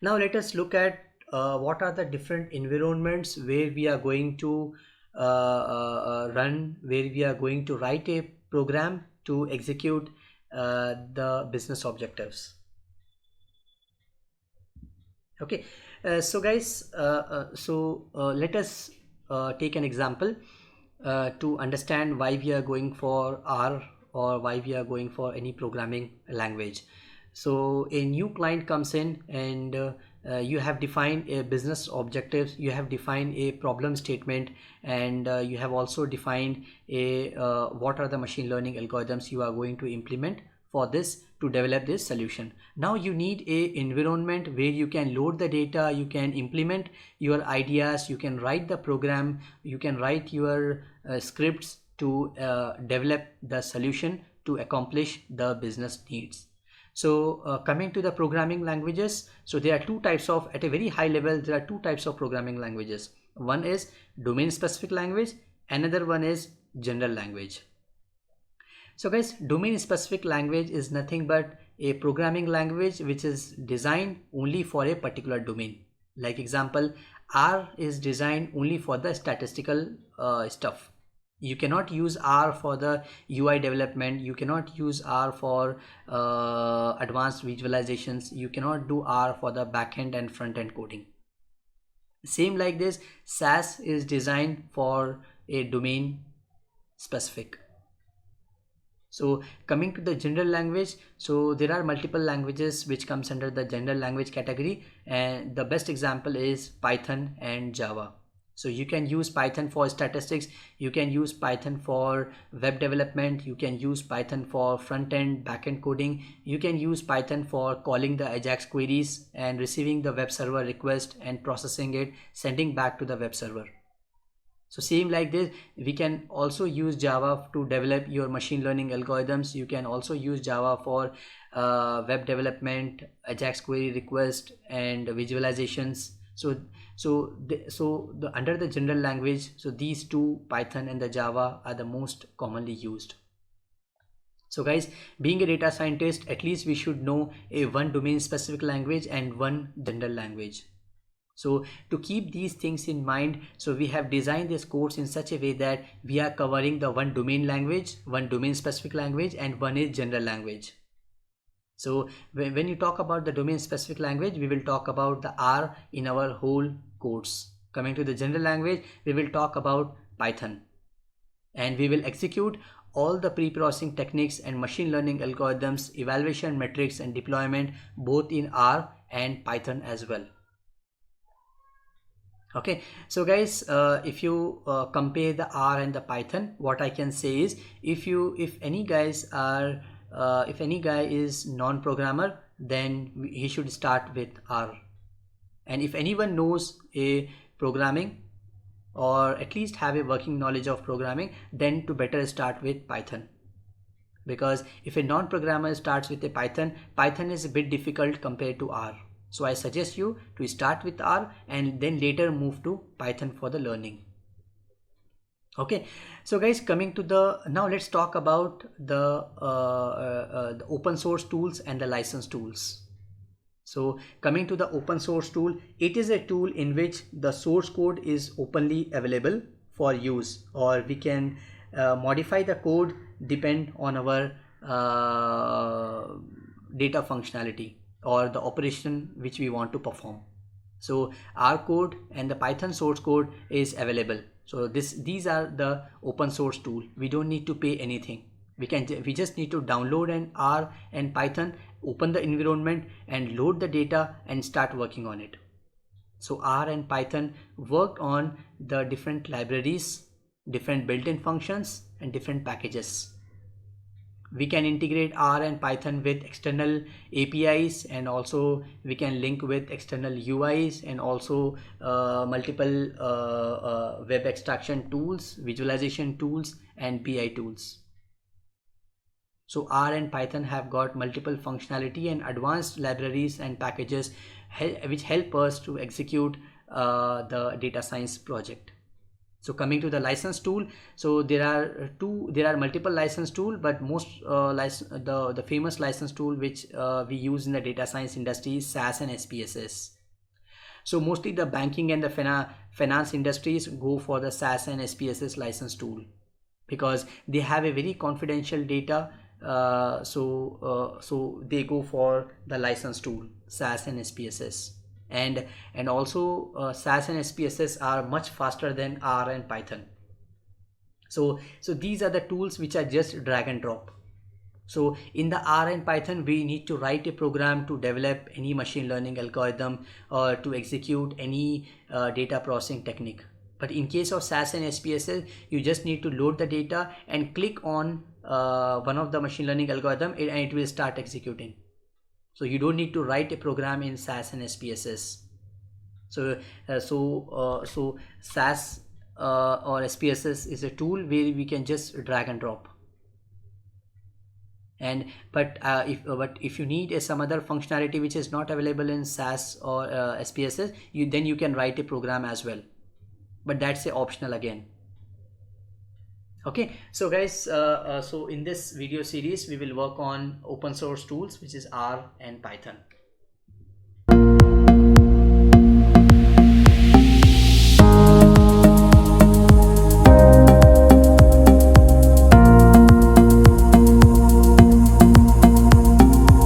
Now let us look at what are the different environments where we are going to run, where we are going to write a program to execute the business objectives. Okay, so guys, let us take an example to understand why we are going for R or why we are going for any programming language. So a new client comes in and you have defined a business objectives, you have defined a problem statement, and you have also defined a what are the machine learning algorithms you are going to implement for this to develop this solution. Now you need a environment where you can load the data, you can implement your ideas, you can write the program, you can write your scripts to develop the solution to accomplish the business needs. So coming to the programming languages, so there are two types of, at a very high level, there are two types of programming languages. One is domain specific language, another one is general language. So guys, domain specific language is nothing but a programming language which is designed only for a particular domain. Like example, R is designed only for the statistical stuff. You cannot use R for the UI development, you cannot use R for advanced visualizations, you cannot do R for the backend and front end coding. Same like this, SAS is designed for a domain specific. So coming to the general language, so there are multiple languages which comes under the general language category, and the best example is Python and Java. So you can use Python for statistics, you can use Python for web development, you can use Python for front end, back end coding, you can use Python for calling the Ajax queries and receiving the web server request and processing it, sending back to the web server. So same like this, we can also use Java to develop your machine learning algorithms. You can also use Java for web development, Ajax query request, and visualizations. Under the general language, so these two, Python and the Java, are the most commonly used. So guys, being a data scientist, at least we should know a one domain specific language and one general language. So to keep these things in mind, so we have designed this course in such a way that we are covering the one domain language, one domain specific language, and one is general language. So when you talk about the domain specific language, we will talk about the R in our whole course. Coming to the general language, we will talk about Python, and we will execute all the pre-processing techniques and machine learning algorithms, evaluation metrics, and deployment both in R and Python as well. Okay, so guys, if you compare the R and the Python, what I can say is, if any guy is non-programmer, then he should start with R. And if anyone knows a programming or at least have a working knowledge of programming, then to better start with Python. Because if a non-programmer starts with a Python is a bit difficult compared to R. So I suggest you to start with R and then later move to Python for the learning. Okay, so guys, coming to now let's talk about the open source tools and the license tools. So coming to the open source tool, it is a tool in which the source code is openly available for use, or we can modify the code depend on our data functionality or the operation which we want to perform. So our code and the Python source code is available. So these are the open source tool. We don't need to pay anything. We just need to download an R and Python, open the environment and load the data and start working on it. So R and Python worked on the different libraries, different built-in functions, and different packages. We can integrate R and Python with external APIs, and also we can link with external UIs, and also multiple web extraction tools, visualization tools, and BI tools. So R and Python have got multiple functionality and advanced libraries and packages which help us to execute the data science project. So coming to the license tool, so there are multiple license tool, but most the famous license tool which we use in the data science industry is SAS and SPSS. So mostly the banking and the finance industries go for the SAS and SPSS license tool because they have a very confidential data. So they go for the license tool SAS and SPSS. And also SAS and SPSS are much faster than R and Python. So these are the tools which are just drag and drop. So in the R and Python, we need to write a program to develop any machine learning algorithm or to execute any data processing technique. But in case of SAS and SPSS, you just need to load the data and click on one of the machine learning algorithm and it will start executing. So you don't need to write a program in SAS and SPSS. So SAS or SPSS is a tool where we can just drag and drop. But if you need some other functionality which is not available in SAS or SPSS, then you can write a program as well, but that's a optional again. Okay, so guys, so in this video series we will work on open source tools which is R and Python.